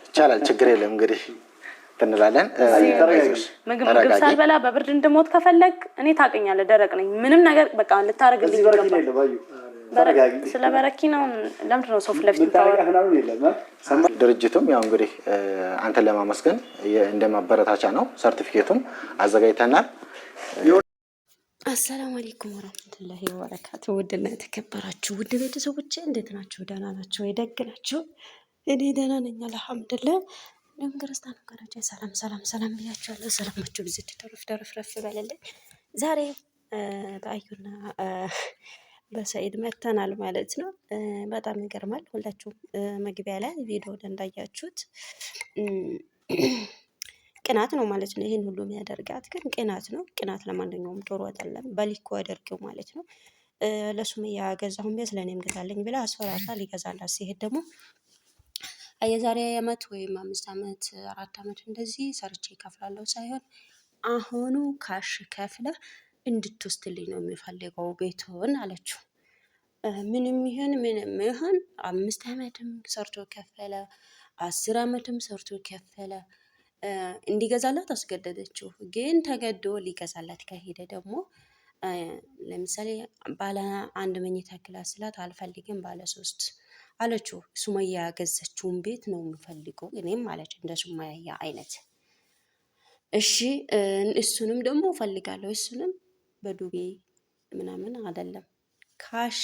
ይቻላል ችግር የለም እንግዲህ እንላለን። ምግብ ሳልበላ በብርድ እንድሞት ከፈለግ እኔ ታውቀኛለህ፣ ደረቅ ነኝ። ምንም ነገር በቃ ልታረግልኝ ይገባል። ስለ በረኪ ነው። ለምንድን ነው ሰው ፊት ለፊት የምታወራው? ድርጅቱም ያው እንግዲህ አንተን ለማመስገን እንደማበረታቻ ነው ሰርቲፊኬቱም አዘጋጅተናል። አሰላሙ አለይኩም ወራህመቱላሂ ወበረካቱ። ውድና የተከበራችሁ ውድ ቤተሰቦቼ እንዴት ናችሁ? ደህና ናችሁ? ደግ ናችሁ? እኔ ደህና ነኝ አልሐምዱሊላህ። እንደም ክርስቲያን ወገኖቼ ሰላም ብያችኋለሁ። ሰላማችሁ ብዙ ተረፍረፍ በለልኝ። ዛሬ በአዩና በሰኢድ መተናል ማለት ነው። በጣም ይገርማል። ሁላችሁም መግቢያ ላይ ቪዲዮ እንዳያችሁት ቅናት ነው ማለት ነው። ይሄን ሁሉ የሚያደርጋት ግን ቅናት ነው። ቅናት ለማንኛውም ጥሩ አይደለም። በሊኮ ያደርገው ማለት ነው። ለሱመያ ገዛሁን ቤት ለኔም ገዛለኝ ብላ አስፈራርታ ሊገዛላት ሲሄድ ደግሞ የዛሬ ዓመት ወይም 5 ዓመት 4 ዓመት እንደዚህ ሰርቼ ከፍላለሁ ሳይሆን አሁኑ ካሽ ከፍለ እንድትወስድልኝ ነው የሚፈልገው ቤቱን አለችው። ምንም ይሁን 5 ዓመትም ሰርቶ ከፈለ 10 ዓመትም ሰርቶ ከፈለ እንዲገዛላት አስገደደችው። ግን ተገዶ ሊገዛላት ከሄደ ደግሞ ለምሳሌ ባለ 1 መኝታ ክላስ ስላት አልፈልግም ባለ 3 አለችው። ሱመያ ያገዘችውን ቤት ነው የምፈልገው እኔም አለች፣ እንደ ሱመያ አይነት። እሺ እሱንም ደግሞ ፈልጋለሁ፣ እሱንም በዱቤ ምናምን አይደለም ካሽ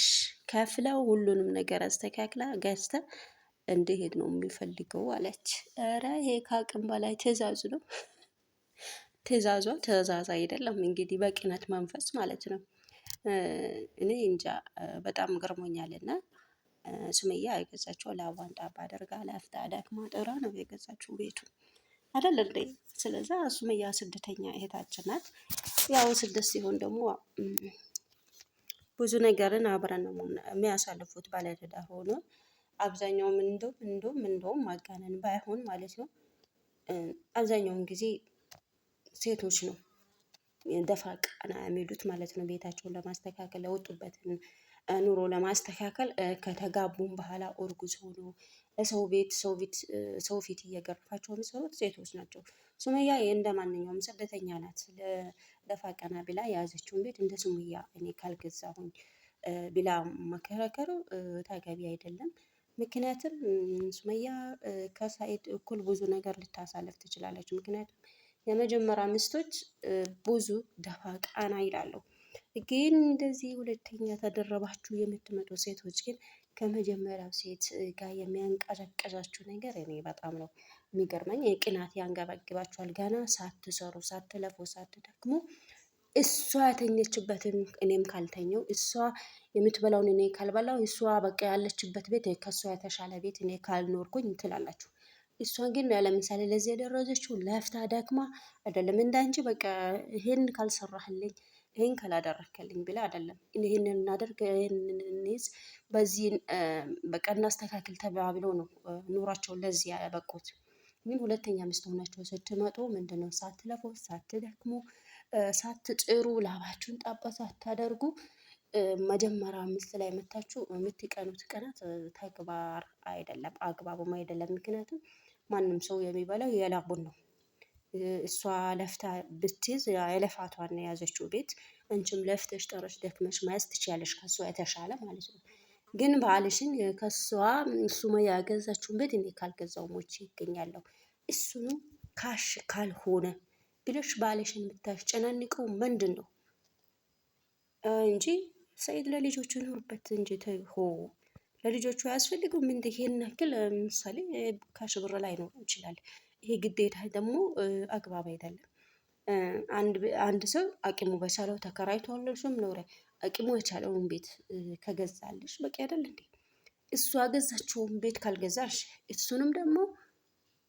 ከፍለው ሁሉንም ነገር አስተካክላ ገዝታ እንዲሄድ ነው የሚፈልገው አለች። ኧረ ይሄ ከአቅም በላይ ትዕዛዝ ነው። ትዕዛዝ አይደለም እንግዲህ በቅናት መንፈስ ማለት ነው። እኔ እንጃ በጣም ገርሞኛልና ሱመያ የገዛችው ለአዋን ጣባ አደርጋ ለፍታ ደክማ ጥራ ነው የገዛችው ቤቱ አይደል እንዴ? ስለዛ ሱመያ ስደተኛ እህታችን ናት። ያው ስደት ሲሆን ደግሞ ብዙ ነገርን አብረን ነው የሚያሳልፉት ባለትዳር ሆኖ አብዛኛውም እንደውም ማጋነን ባይሆን ማለት ነው። አብዛኛውን ጊዜ ሴቶች ነው ደፋ ቀና የሚሉት ማለት ነው። ቤታቸውን ለማስተካከል ለወጡበትን ኑሮ ለማስተካከል ከተጋቡም በኋላ እርጉዝ ሆኖ ሰው ፊት እየገረፋቸው የሚሰሩት ሴቶች ናቸው። ሱመያ እንደ ማንኛውም ስደተኛ ናት። ደፋ ቀና ብላ የያዘችውን ቤት እንደ ሱመያ እኔ ካልገዛሁኝ ብላ መከራከሩ ተገቢ አይደለም። ምክንያቱም ሱመያ ከሰኢድ እኩል ብዙ ነገር ልታሳልፍ ትችላለች። ምክንያቱም የመጀመሪያ ሚስቶች ብዙ ደፋ ቀና ይላሉ። ግን እንደዚህ ሁለተኛ ተደረባችሁ የምትመጡ ሴቶች ግን ከመጀመሪያው ሴት ጋር የሚያንቀዠቅዣችሁ ነገር እኔ በጣም ነው የሚገርመኝ። ቅናት ያንገበግባችኋል። ገና ሳትሰሩ ሳትለፉ ሳትደክሙ እሷ ያተኘችበትን እኔም ካልተኘው እሷ የምትበላውን እኔ ካልበላው እሷ በቃ ያለችበት ቤት ከሷ የተሻለ ቤት እኔ ካልኖርኩኝ ትላላችሁ። እሷ ግን ለምሳሌ ለዚህ የደረሰችው ለፍታ ደክማ አይደለም። እንዳንቺ በቃ ይሄን ካልሰራህልኝ ይሄን ካላደረክልኝ ብላ አይደለም። ይሄንን እናደርግ ይሄንን እንይዝ በዚህ በቃ እናስተካክል ተባብለው ነው ኑሯቸውን ለዚህ ያበቁት። ግን ሁለተኛ ሚስት ሆናችሁ ስትመጡ ምንድነው ሳትለፉ ሳትደክሙ ሳትጥሩ ላባችሁን ጣባ ሳታደርጉ መጀመሪያ ሚስት ላይ መታችሁ የምትቀኑት ቅናት ተግባር አይደለም፣ አግባብም አይደለም። ምክንያቱም ማንም ሰው የሚበላው የላቡን ነው። እሷ ለፍታ ብትይዝ የለፋቷን ነው የያዘችው ቤት። አንቺም ለፍተሽ ጠረሽ ደክመሽ መያዝ ትችያለሽ ከሷ የተሻለ ማለት ነው። ግን ባልሽን ከሷ ሱመያ ያገዛችውን ቤት እኔ ካልገዛው ሞቼ ይገኛለሁ እሱንም ካሽ ካልሆነ ብለሽ ባልሽን የምታስጨናንቀው ምንድን ነው እንጂ ሰኢድ ለልጆቹ ኖርበት እንጂ ተይሆ ለልጆቹ አያስፈልግም። ምን ይሄን ያክል ምሳሌ ካሽ ብር ላይ ነው ይችላል። ይሄ ግዴታ ደግሞ አግባብ አይደለም። አንድ ሰው አቅሙ በቻለው ተከራይቷልሽም ኖረ አቅሙ የቻለውን ቤት ከገዛልሽ በቂ አይደል እንዴ? እሱ ያገዛችውን ቤት ካልገዛሽ እሱንም ደግሞ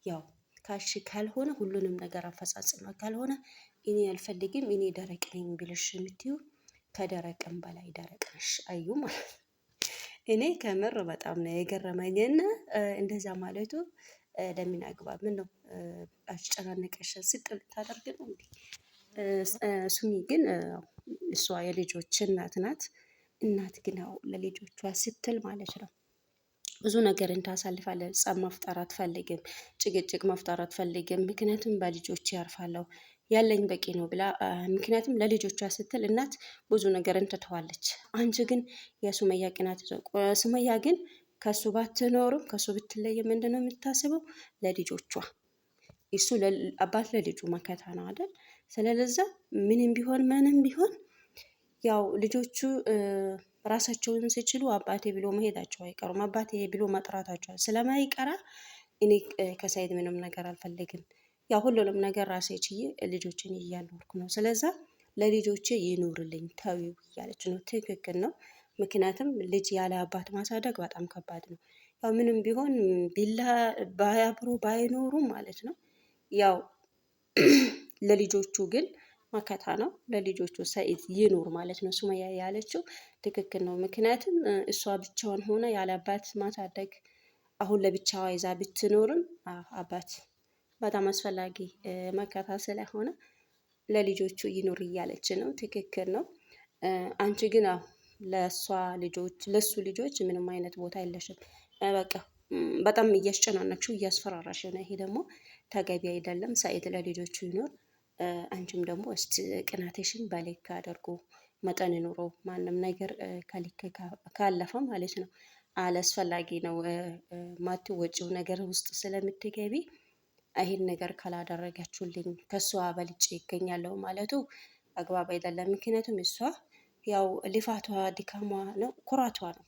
ያው ካሽ ካልሆነ ሁሉንም ነገር አፈጻጽማ ካልሆነ እኔ አልፈልግም እኔ ደረቅ ነኝ ብለሽ የምትዩ ከደረቅም በላይ ደረቅ ነሽ አዩ ማለት ነው። እኔ ከምር በጣም ነው የገረመኝና እንደዛ ማለቱ ለምን አግባብ ምን ነው አስጨናነቀሽ ስጥል ታደርግ ነው እንዴ? ሱሚ ግን እሷ የልጆች እናት ናት። እናት ግን ለልጆቿ ስትል ማለት ነው ብዙ ነገር እንታሳልፋለን። ጸብ መፍጠር አትፈልግም፣ ጭቅጭቅ መፍጠር አትፈልግም። ምክንያቱም በልጆች ያርፋለሁ ያለኝ በቂ ነው ብላ ምክንያቱም ለልጆቿ ስትል እናት ብዙ ነገር እንትተዋለች። አንቺ ግን የሱመያ ቅናት ሱመያ ግን ከሱ ባትኖርም ከሱ ብትለይ ምንድን ነው የምታስበው? ለልጆቿ እሱ አባት ለልጁ መከታ ነው አይደል? ስለለዛ ምንም ቢሆን ያው ልጆቹ ራሳቸውን ሲችሉ አባቴ ብሎ መሄዳቸው አይቀሩም። አባቴ ብሎ መጥራታቸው ስለማይቀራ እኔ ከሳይድ ምንም ነገር አልፈልግም። ያው ሁሉንም ነገር ራሴ ችዬ ልጆችን እያኖርኩ ነው። ስለዛ ለልጆቼ ይኑርልኝ ተዊው እያለች ነው። ትክክል ነው። ምክንያቱም ልጅ ያለ አባት ማሳደግ በጣም ከባድ ነው። ያው ምንም ቢሆን ቢላ ባያብሩ ባይኖሩም ማለት ነው ያው ለልጆቹ ግን መከታ ነው። ለልጆቹ ሰኢድ ይኑር ማለት ነው። ሱመያ ያለችው ትክክል ነው። ምክንያቱም እሷ ብቻዋን ሆነ ያለ አባት ማሳደግ አሁን ለብቻዋ ይዛ ብትኖርም አባት በጣም አስፈላጊ መከታ ስለሆነ ለልጆቹ ይኑር እያለች ነው። ትክክል ነው። አንቺ ግን ለእሷ ልጆች ለሱ ልጆች ምንም አይነት ቦታ የለሽም። በቃ በጣም እያስጨናነችው እያስፈራራሽ ነው። ይሄ ደግሞ ተገቢ አይደለም። ሰኢድ ለልጆቹ ይኖር። አንቺም ደግሞ እስቲ ቅናቴሽን በልክ አድርጎ መጠን ኑሮ ማንም ነገር ከልክ ካለፈ ማለት ነው አላስፈላጊ ነው ማትወጪው ነገር ውስጥ ስለምትገቢ ይሄን ነገር ካላደረጋችሁልኝ ከሷ በልጬ ይገኛለሁ ማለቱ አግባብ አይደለም። ምክንያቱም እሷ ያው ልፋቷ ድካሟ ነው፣ ኩራቷ ነው።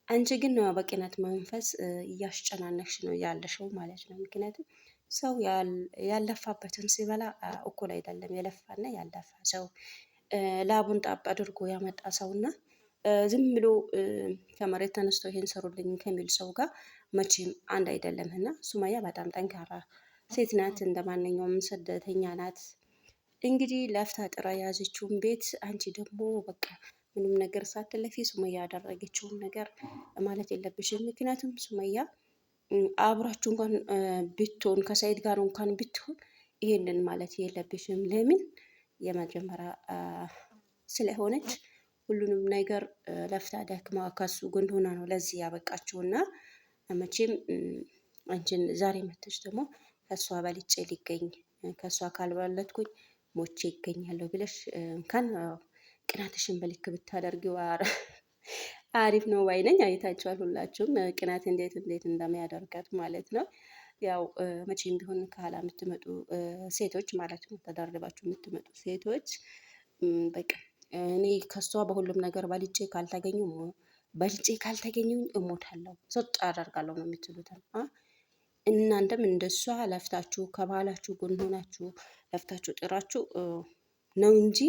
አንቺ ግን በቅናት መንፈስ እያስጨናነቅሽ ነው ያለሽው ማለት ነው። ምክንያቱም ሰው ያለፋበትን ሲበላ እኩል አይደለም። የለፋና ያለፋ ሰው ላቡን ጣብ አድርጎ ያመጣ ሰውና ዝም ብሎ ከመሬት ተነስቶ ይሄን ሰሩልኝ ከሚል ሰው ጋር መቼም አንድ አይደለም። እና ሱመያ በጣም ጠንካራ ሴት ናት፣ እንደ ማንኛውም ስደተኛ ናት። እንግዲህ ለፍታ ጥራ የያዘችውን ቤት አንቺ ደግሞ በቃ ምንም ነገር ሳትለፊ ሱመያ ያደረገችውን ነገር ማለት የለብሽም። ምክንያቱም ሱመያ አብራችሁ እንኳን ብትሆን ከሰኢድ ጋር እንኳን ብትሆን ይሄንን ማለት የለብሽም። ለምን የመጀመሪያ ስለሆነች ሁሉንም ነገር ለፍታ ደክማ ከሱ ጎን ሆና ነው ለዚህ ያበቃችውና መቼም አንቺን ዛሬ መተሽ ደግሞ ከሷ በልጬ ሊገኝ ከሷ ካልበለጥኩኝ ሞቼ ይገኛለሁ ብለሽ እንኳን ቅናትሽን በልክ ብታደርጊው አሪፍ ነው ባይነኝ። አይታችኋል ሁላችሁም ቅናት እንዴት እንደሚያደርጋት ማለት ነው። ያው መቼም ቢሆን ከኋላ የምትመጡ ሴቶች ማለት ነው፣ ተደርባችሁ የምትመጡ ሴቶች በቃ እኔ ከሷ በሁሉም ነገር በልጬ ካልተገኙ እሞታለሁ፣ ሰጥ አደርጋለሁ ነው የምትሉት። እናንተም እንደሷ ለፍታችሁ ከባላችሁ ጎን ሆናችሁ ለፍታችሁ ጥራችሁ ነው እንጂ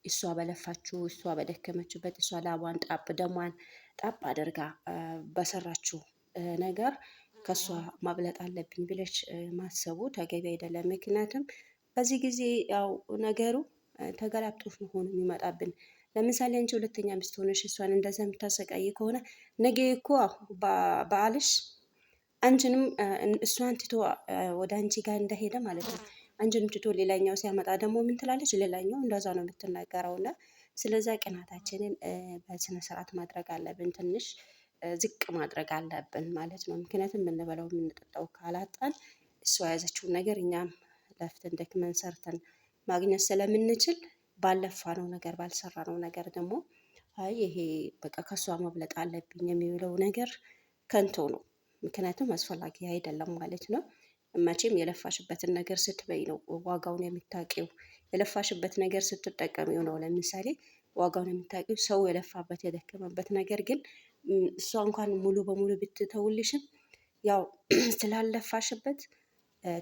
እሷ በለፋችሁ እሷ በደከመችበት እሷ ላቧን ጣብ ደሟን ጣብ አድርጋ በሰራችሁ ነገር ከሷ ማብለጥ አለብኝ ብለሽ ማሰቡ ተገቢ አይደለም። ምክንያቱም በዚህ ጊዜ ያው ነገሩ ተገላብጦሽ መሆኑ የሚመጣብን። ለምሳሌ አንቺ ሁለተኛ ሚስት ሆነሽ እሷን እንደዛ የምታሰቃይ ከሆነ ነገ እኮ በአልሽ አንቺንም እሷን ትቶ ወደ አንቺ ጋር እንደሄደ ማለት ነው። አንቺንም ትቶ ሌላኛው ሲያመጣ ደግሞ ምን ትላለች? ሌላኛው እንደዛ ነው የምትናገረው። እና ስለዛ ቅናታችንን በስነ ስርዓት ማድረግ አለብን፣ ትንሽ ዝቅ ማድረግ አለብን ማለት ነው። ምክንያቱም የምንበላው የምንጠጣው ካላጣን እሷ የያዘችውን ነገር እኛም ለፍተን ደክመን ሰርተን ማግኘት ስለምንችል ባለፋነው ነገር ባልሰራነው ነገር ደግሞ አይ ይሄ በቃ ከሷ መብለጥ አለብኝ የሚውለው ነገር ከንቶ ነው። ምክንያቱም አስፈላጊ አይደለም ማለት ነው። መቼም የለፋሽበትን ነገር ስትበይ ነው ዋጋውን የምታውቂው። የለፋሽበት ነገር ስትጠቀሚው ነው ለምሳሌ ዋጋውን የምታውቂው። ሰው የለፋበት የደከመበት ነገር ግን እሷ እንኳን ሙሉ በሙሉ ብትተውልሽም ያው ስላለፋሽበት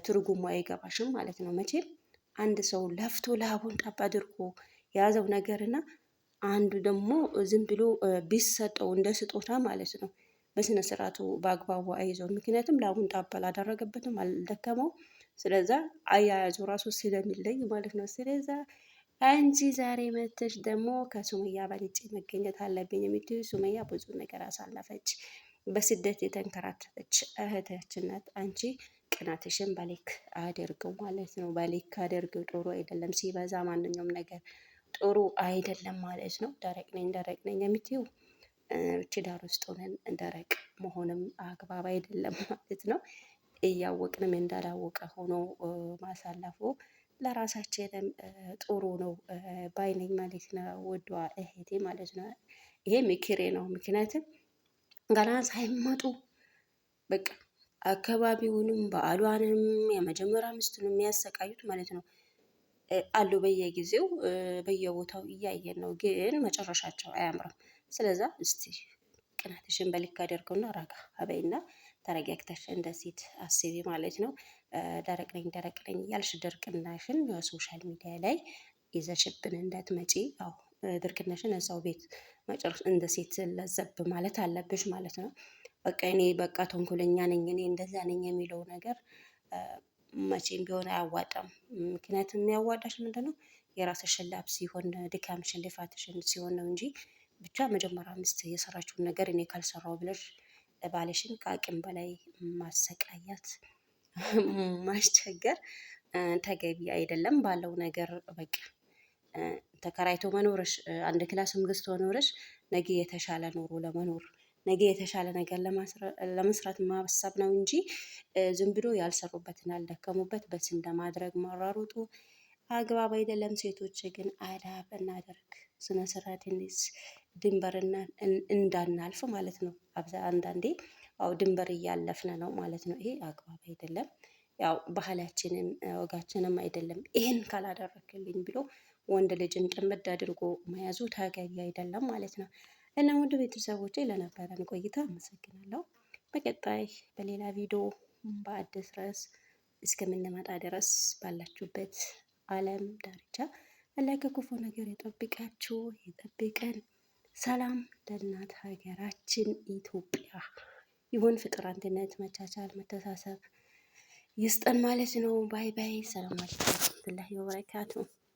ትርጉሙ አይገባሽም ማለት ነው። መቼም አንድ ሰው ለፍቶ ላቡን ጠብ አድርጎ የያዘው ነገርና አንዱ ደግሞ ዝም ብሎ ቢሰጠው እንደ ስጦታ ማለት ነው በስነ ስርዓቱ በአግባቡ አይዘው። ምክንያቱም ላቡን ጣብ አላደረገበትም፣ አልደከመው። ስለዛ አያያዙ ራሱ ስለሚለይ ማለት ነው። ስለዛ አንቺ ዛሬ መተሽ ደግሞ ከሱመያ በልጬ መገኘት አለብኝ የምትይው ሱመያ ብዙ ነገር አሳለፈች፣ በስደት የተንከራተተች እህታችን ናት። አንቺ ቅናትሽን በልክ አድርገው ማለት ነው። በልክ አድርገው። ጥሩ አይደለም ሲበዛ፣ ማንኛውም ነገር ጥሩ አይደለም ማለት ነው። ደረቅ ነኝ የምትይው ትዳር ውስጥ ሆነን ደረቅ መሆንም አግባብ አይደለም ማለት ነው። እያወቅንም እንዳላወቀ ሆኖ ማሳለፉ ለራሳችንም ጥሩ ነው ባይነኝ ማለት ነው። ውዷ እህቴ ማለት ነው። ይሄ ምክሬ ነው። ምክንያቱም ገና ሳይመጡ በቃ አካባቢውንም በዓሏንም የመጀመሪያ ሚስቱን የሚያሰቃዩት ማለት ነው አሉ። በየጊዜው በየቦታው እያየን ነው፣ ግን መጨረሻቸው አያምርም። ስለዛ እስቲ ቅናትሽን በልክ አድርገውና ረጋ አበይና ተረጋግተሽ እንደ ሴት አስቢ ማለት ነው። ደረቅ ነኝ እያልሽ ድርቅናሽን ሶሻል ሚዲያ ላይ ይዘሽብን እንዳትመጪ። አዎ ድርቅናሽን እዛው ቤት መጨረስ እንደ ሴት ለዘብ ማለት አለብሽ ማለት ነው። በቃ እኔ በቃ ተንኮለኛ ነኝ እኔ እንደዛ ነኝ የሚለው ነገር መቼም ቢሆን አያዋጣም። ምክንያቱም የሚያዋጣሽ ምንድነው የራስሽን ላብ ሲሆን ድካምሽን ልፋትሽን ሲሆን ነው እንጂ ብቻ መጀመሪያ ሚስት የሰራችውን ነገር እኔ ካልሰራው ብለሽ ባልሽን ከአቅም በላይ ማሰቃያት ማስቸገር ተገቢ አይደለም። ባለው ነገር በቃ ተከራይቶ መኖርሽ አንድ ክላስም ገዝቶ መኖርሽ ነገ የተሻለ ኑሮ ለመኖር ነገ የተሻለ ነገር ለመስራት ማሰብ ነው እንጂ ዝም ብሎ ያልሰሩበትን ያልደከሙበት በስ እንደማድረግ ማራሩጡ አግባብ አይደለም። ሴቶች ግን አዳብ እናደርግ፣ ስነ ስርዓት እንይዝ፣ ድንበርና እንዳናልፍ ማለት ነው። አንዳንዴ አው ድንበር እያለፍን ነው ማለት ነው። ይሄ አግባብ አይደለም። ያው ባህላችንም ወጋችንም አይደለም። ይሄን ካላደረክልኝ ብሎ ወንድ ልጅን ጭምድ አድርጎ መያዙ ተገቢ አይደለም ማለት ነው። እና ውድ ቤተሰቦቼ ለነበረን ቆይታ አመሰግናለሁ። በቀጣይ በሌላ ቪዲዮ በአዲስ ርዕስ እስከምንመጣ ድረስ ባላችሁበት ዓለም ዳርቻ አላህ ከክፉ ነገር ይጠብቃችሁ ይጠብቀን። ሰላም ለእናት ሀገራችን ኢትዮጵያ ይሁን። ፍቅር፣ አንድነት፣ መቻቻል፣ መተሳሰብ ይስጠን ማለት ነው። ባይ ባይ። ሰላም አለይኩም ወራህመቱላሂ ወበረካቱ።